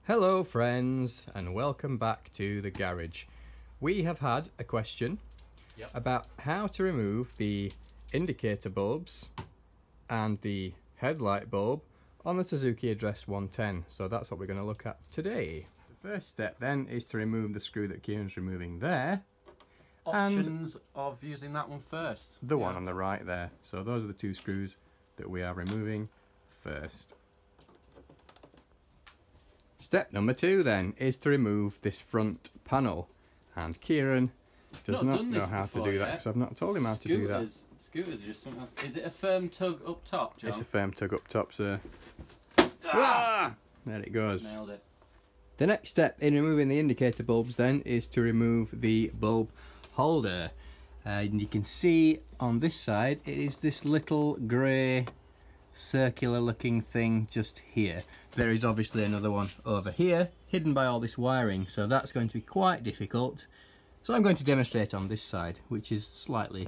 Hello friends, and welcome back to the garage. We have had a question about how to remove the indicator bulbs and the headlight bulb on the Suzuki Address 110. So that's what we're going to look at today. The first step then is to remove the screw that Kieran's removing there. Options of using that one first. The one on the right there. So those are the two screws that we are removing first. Step number 2 then is to remove this front panel, and Kieran does not know how to do that because I've not told him how to do that. Scooters are just something else. Is it a firm tug up top, John? It's a firm tug up top, sir. There it goes. Nailed it. The next step in removing the indicator bulbs then is to remove the bulb holder. And you can see on this side it is this little grey circular looking thing just here. There is obviously another one over here hidden by all this wiring, so that's going to be quite difficult. So I'm going to demonstrate on this side, which is slightly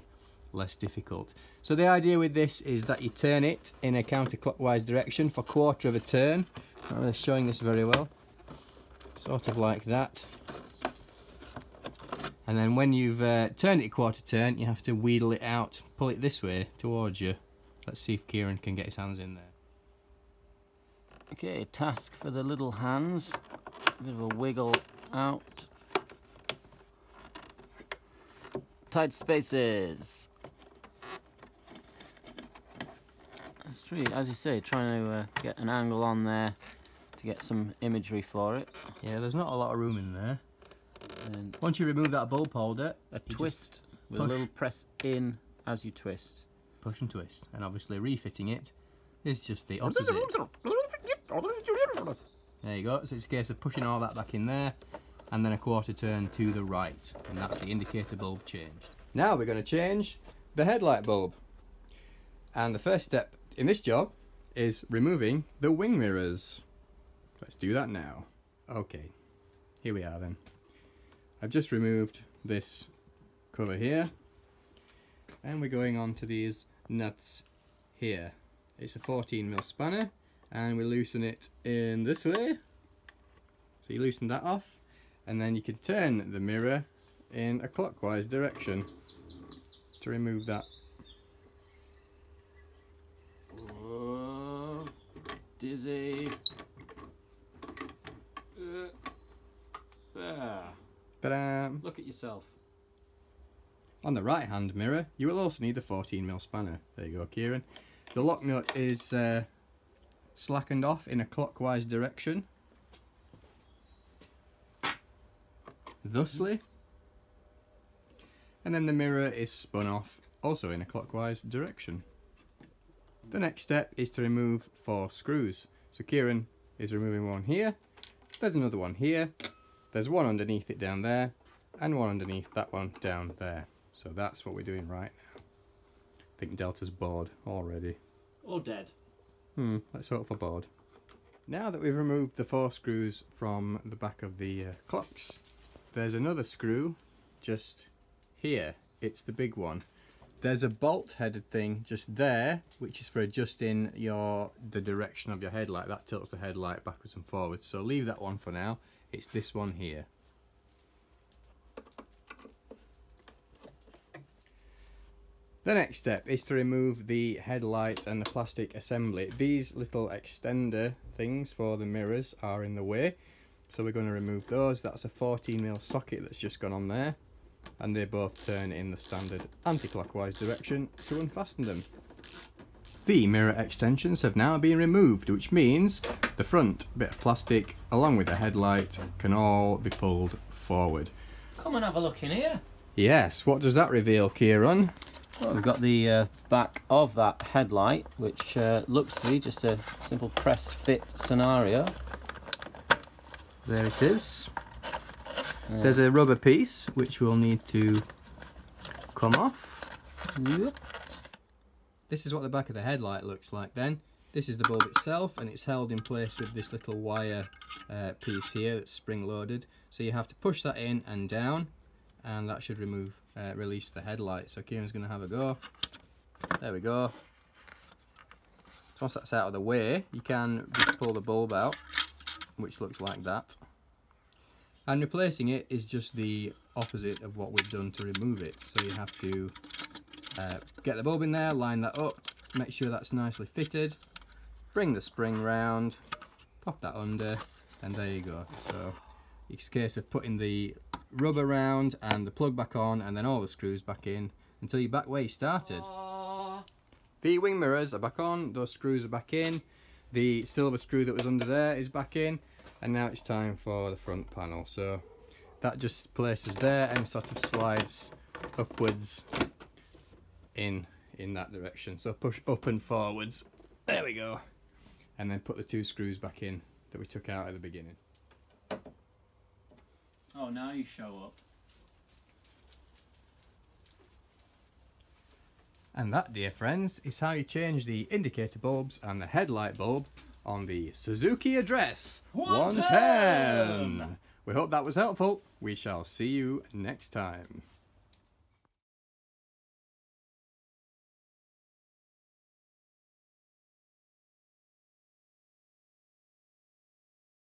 less difficult. So the idea with this is that you turn it in a counterclockwise direction for 1/4 of a turn. I'm not really showing this very well. Sort of like that. And then when you've turned it 1/4 turn, you have to wheedle it out, pull it this way towards you. Let's see if Kieran can get his hands in there. Okay, task for the little hands. A bit of a wiggle out. Tight spaces. It's true, as you say, trying to get an angle on there to get some imagery for it. Yeah, there's not a lot of room in there. And once you remove that bulb holder, a twist with a little press in as you twist. Push and twist, and obviously refitting it is just the opposite. There you go. So it's a case of pushing all that back in there and then a 1/4 turn to the right, and that's the indicator bulb changed. Now we're going to change the headlight bulb, and the first step in this job is removing the wing mirrors. Let's do that now. Okay, here we are then. I've just removed this cover here, and we're going on to these nuts here. It's a 14mm spanner, and we loosen it in this way. So you loosen that off, and then you can turn the mirror in a clockwise direction to remove that. Whoa, dizzy. Ta-da! Look at yourself. On the right hand mirror, you will also need the 14mm spanner. There you go, Kieran. The lock nut is slackened off in a clockwise direction, thusly. And then the mirror is spun off, also in a clockwise direction. The next step is to remove 4 screws. So Kieran is removing one here, there's another one here, there's one underneath it down there, and one underneath that one down there. So that's what we're doing right now. I think Delta's bored already. Or dead. Let's hope for bored. Now that we've removed the 4 screws from the back of the clocks, there's another screw just here. It's the big one. There's a bolt headed thing just there, which is for adjusting the direction of your headlight. That tilts the headlight backwards and forwards. So leave that one for now. It's this one here. The next step is to remove the headlight and the plastic assembly. These little extender things for the mirrors are in the way, so we're going to remove those. That's a 14mm socket that's just gone on there, and they both turn in the standard anti-clockwise direction to unfasten them. The mirror extensions have now been removed, which means the front bit of plastic along with the headlight can all be pulled forward. Come and have a look in here. Yes, what does that reveal, Kieran? Well, we've got the back of that headlight, which looks to be just a simple press fit scenario. There it is. There's a rubber piece which will need to come off. Yep. This is what the back of the headlight looks like then. This is the bulb itself, and it's held in place with this little wire piece here that's spring loaded. So you have to push that in and down, and that should release the headlight. So Kieran's going to have a go. There we go. Once that's out of the way, you can just pull the bulb out which looks like that. And replacing it is just the opposite of what we've done to remove it. So you have to get the bulb in there, line that up, make sure that's nicely fitted, bring the spring round, pop that under, and there you go. So it's a case of putting the rubber round and the plug back on, and then all the screws back in until you're back where you started. The wing mirrors are back on, those screws are back in, the silver screw that was under there is back in, and now it's time for the front panel. So that just places there and sort of slides upwards in that direction. So push up and forwards, there we go, and then put the two screws back in that we took out at the beginning. Oh, now you show up. And that, dear friends, is how you change the indicator bulbs and the headlight bulb on the Suzuki Address 110. We hope that was helpful. We shall see you next time.